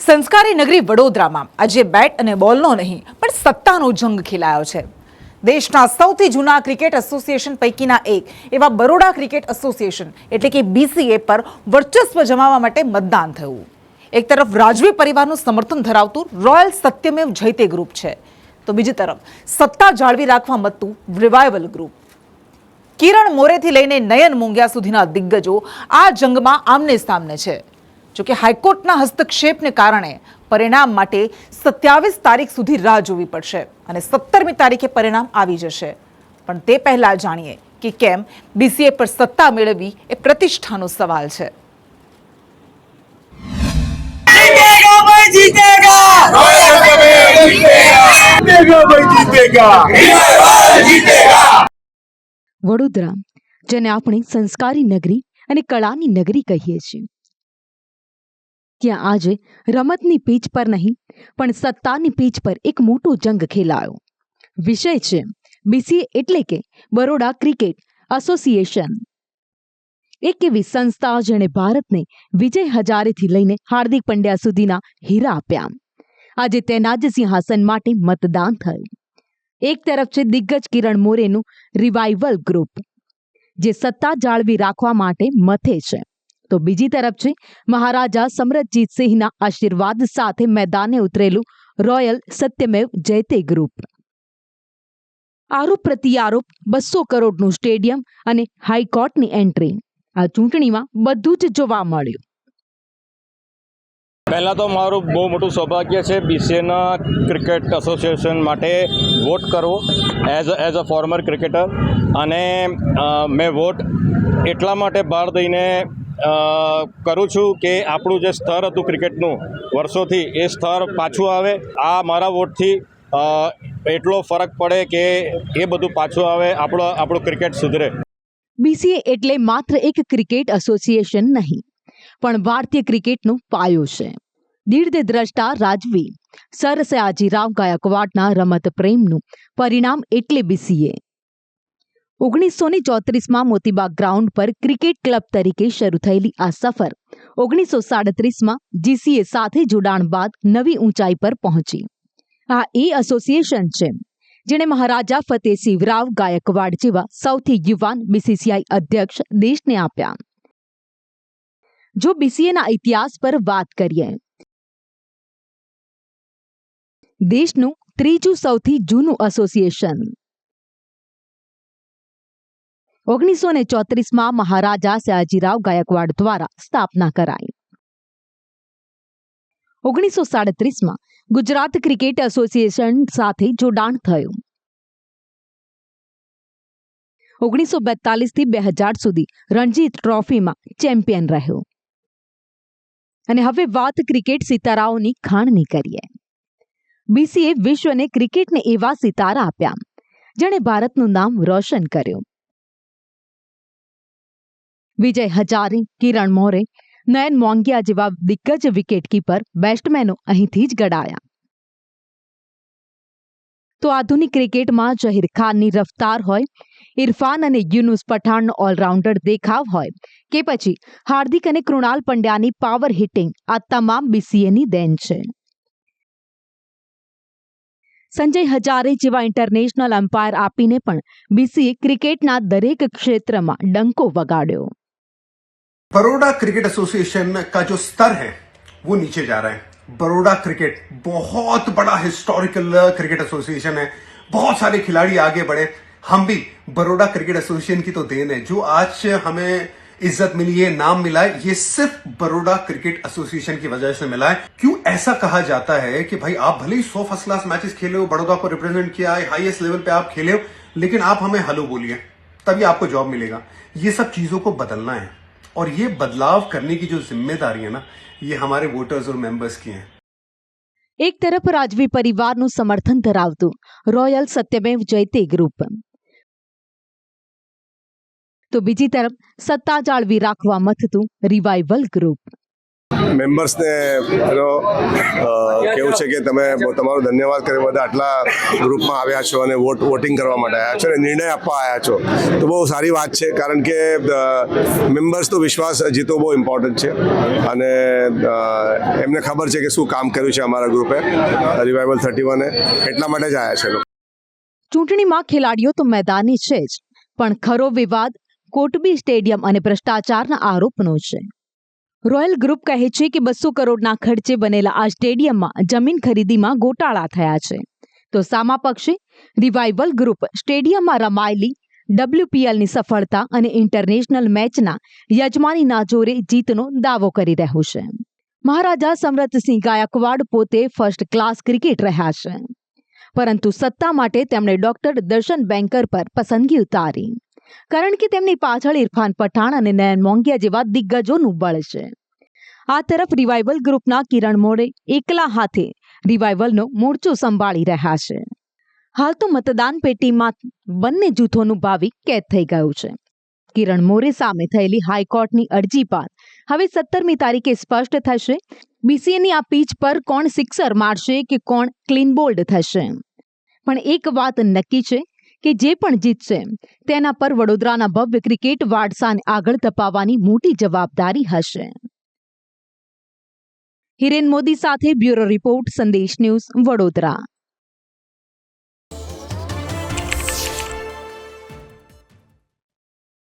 સંસ્કારી નગરી વડોદરામાં આજે બેટ અને બોલનો નહીં પણ સત્તાનો જંગ ખેલાયો છે। દેશના સૌથી જૂના ક્રિકેટ એસોસિએશન પૈકીના એક એવા બરોડા ક્રિકેટ એસોસિએશન એટલે કે બીસીએ પર વર્ચસ્વ જમાવવા માટે મતદાન થયું। એક તરફ રાજવી પરિવારનું સમર્થન ધરાવતું રોયલ સત્યમેવ જયતે ગ્રુપ છે, તો બીજી તરફ સત્તા જાળવી રાખવા મતતું રિવાઇવલ ગ્રુપ। કિરણ મોરેથી લઈને નયન મોંઘિયા સુધીના દિગ્ગજો આ જંગમાં આમને સામને છે। જો કે હાઈકોર્ટના હસ્તક્ષેપને કારણે પરિણામ માટે 27 તારીખ સુધી રાહ જોવી પડશે અને 17મી તારીખે પરિણામ આવી જશે। પણ તે પહેલા જાણીએ કે કેમ બીસીએ પર સત્તા મેળવવી એ પ્રતિષ્ઠાનો સવાલ છે। વડોદરા, જેને આપણે સંસ્કારી નગરી અને કળાની નગરી કહીએ છીએ, ત્યાં આજે રમતની પીચ પર નહીં પણ સત્તાની પીચ પર એક મોટો જંગ ખેલાયો। વિષય છે બીસીએ એટલે કે બરોડા ક્રિકેટ એસોસિએશન, એક એવી સંસ્થા જેણે ભારતને વિજય હજારેથી લઈને હાર્દિક પંડ્યા સુધીના હીરા આપ્યા। આજે તેના જ સિંહાસન માટે મતદાન થયું। એક તરફ છે દિગ્ગજ કિરણ મોરેનું રિવાઇવલ ગ્રુપ, જે સત્તા જાળવી રાખવા માટે મથે છે, તો બીજી તરફ છે મહારાજા સમરજીતસિંહના આશીર્વાદ સાથે મેદાને ઉતરેલું રોયલ સત્યમેવ જયતે ગ્રુપ। આરોપ પ્રત્યારોપ, 200 કરોડનું સ્ટેડિયમ અને હાઈકોર્ટની એન્ટ્રી, આ ચૂંટણીમાં બધું જ જોવા મળ્યું। પહેલાં તો મારું બહુ મોટું સૌભાગ્ય છે બીસીએના ક્રિકેટ એસોસિએશન માટે વોટ કરવો એઝ અ ફોર્મર ક્રિકેટર। અને મેં વોટ એટલા માટે બહાર દઈને કરું છું કે આપણું જે સ્તર હતું ક્રિકેટનું વર્ષોથી, એ સ્તર પાછું આવે। આ મારા વોટથી એટલો ફરક પડે કે એ બધું પાછું આવે, આપણું ક્રિકેટ સુધરે। બીસીએ એટલે માત્ર એક ક્રિકેટ એસોસિએશન નહીં, પણ ભારતીય ક્રિકેટનો પાયો છે। દીર્ઘદ્રષ્ટા રાજવી સર સયાજીરાવ ગાયકવાડના રમત પ્રેમનું પરિણામ એટલે બીસીએ। 1934માં મોતીબાગ ગ્રાઉન્ડ પર ક્રિકેટ ક્લબ તરીકે શરૂ થયેલી આ સફર 1937માં જીસીએ સાથે જોડાણ બાદ નવી ઊંચાઈ પર પહોંચી। આ એ એસોસિએશન છે જેણે મહારાજા ફતેહસિંહરાવ ગાયકવાડ જેવા સૌથી યુવાન બીસીસીઆઈ અધ્યક્ષ દેશને આપ્યા। જો બીસીએના ઇતિહાસ પર વાત કરીએ, દેશનું ત્રીજું સૌથી જૂનું એસોસિએશન 1934માં મહારાજા સયાજીરાવ ગાયકવાડ દ્વારા સ્થાપના કરાઈ। 1937માં ગુજરાત ક્રિકેટ એસોસિએશન સાથે જોડાણ થયું। 1942થી 2000 સુધી રણજી ટ્રોફીમાં ચેમ્પિયન રહ્યો। અને હવે વાત ક્રિકેટ સિતારાઓની ખાણની કરીએ। બીસીએ વિશ્વને ક્રિકેટને એવા સિતારા આપ્યા જેણે ભારતનું નામ રોશન કર્યું। વિજય હજારે, કિરણ મોરે, નયન મોંઘિયા જેવા દિગ્ગજ વિકેટકીપર બેટ્સમેનો અહીંથી જ ઘડાયા। તો આધુનિક ક્રિકેટમાં ઝહીર ખાનની રફતાર હોય, ઇરફાન અને યુનુસ પઠાણનો ઓલરાઉન્ડર દેખાવ હોય કે પછી હાર્દિક અને કૃણાલ પંડ્યાની પાવર હિટિંગ, આ તમામ બીસીએની દેન છે। સંજય હજારે જેવા ઇન્ટરનેશનલ એમ્પાયર આપીને પણ બીસીએ ક્રિકેટના દરેક ક્ષેત્રમાં ડંકો વગાડ્યો। बड़ौदा क्रिकेट एसोसिएशन का जो स्तर है वो नीचे जा रहा है। बड़ौदा क्रिकेट बहुत बड़ा हिस्टोरिकल क्रिकेट एसोसिएशन है, बहुत सारे खिलाड़ी आगे बढ़े। हम भी बड़ौदा क्रिकेट एसोसिएशन की तो देन है, जो आज हमें इज्जत मिली है, नाम मिला है, ये सिर्फ बड़ौदा क्रिकेट एसोसिएशन की वजह से मिला है। क्यों ऐसा कहा जाता है कि भाई आप भले ही 100 फर्स्ट क्लास मैचेस खेले हो, बड़ौदा को रिप्रेजेंट किया है, हाईएस्ट लेवल पे आप खेले हो, लेकिन आप हमें हेलो बोलिए तभी आपको जॉब मिलेगा। ये सब चीजों को बदलना है और ये बदलाव करने की जो जिम्मेदारी है ना, ये हमारे वोटर्स और मेंबर्स की है। એક તરફ રાજવી પરિવારનું સમર્થન ધરાવતું રોયલ સત્યમેવ જયતે ગ્રુપ, તો બીજી તરફ સત્તા જાળવી રાખવા મથતું રિવાઇવલ ગ્રુપ। મેમ્બર્સને કેવું છે કે તમે તમારો ધન્યવાદ કરવા માટે આટલા ગ્રુપમાં આવ્યા છો અને વોટિંગ કરવા માટે આવ્યા છો અને નિર્ણય આપવા આવ્યા છો તો બહુ સારી વાત છે, કારણ કે મેમ્બર્સ તો વિશ્વાસ જીતવો બહુ ઇમ્પોર્ટન્ટ છે અને એમને ખબર છે કે શું કામ કર્યું છે અમારા ગ્રુપે રિવાઇવલ 31એ, એટલા માટે જ આવ્યા છે લોકો. ચૂંટણીમાં ખેલાડીઓ તો મેદાની છે જ, પણ ખરો વિવાદ કોટબી સ્ટેડિયમ અને ભ્રષ્ટાચારના આરોપનો છે. રોયલ ગ્રુપ કહે છે કે 200 કરોડના ખર્ચે બનેલા આ સ્ટેડિયમમાં જમીન ખરીદીમાં ગોટાળા થયા છે, તો સામા પક્ષે રિવાઇવલ ગ્રુપ સ્ટેડિયમમાં રમાયેલી WPLની સફળતા અને ઇન્ટરનેશનલ મેચના યજમાનીના જોરે જીતનો દાવો કરી રહ્યું છે. મહારાજા સમ્રતસિંહ ગાયકવાડ પોતે ફર્સ્ટ ક્લાસ ક્રિકેટ રહ્યા છે, પરંતુ સત્તા માટે તેમણે ડોક્ટર દર્શન બેન્કર પર પસંદગી ઉતારી, કારણ કે તેમની પાછળ ઇરફાન પઠાણ અને નયન મોંઘિયા જેવા દિગ્ગજોનું બળ છે. આ તરફ રિવાઇવલ ગ્રુપના કિરણ મોરે એકલા હાથે રિવાઇવલનો મોરચો સંભાળી રહ્યા છે. હાલ તો મતદાન પેટીમાં બંને જૂથોનું ભાવિ કેદ થઈ ગયું છે. કિરણ મોરે સામે થયેલી હાઈકોર્ટની અરજી બાદ હવે 17મી તારીખે સ્પષ્ટ થશે BCAની આ પીચ પર કોણ સિક્સર મારશે કે કોણ ક્લીન બોલ્ડ થશે. પણ એક વાત નક્કી છે કે જે પણ જીતશે તેના પર વડોદરાના ભવ્ય ક્રિકેટ વારસાને આગળ ધપાવવાની મોટી જવાબદારી હશે. હિરેન મોદી સાથે બ્યુરો રિપોર્ટ, સંદેશ ન્યૂઝ, વડોદરા.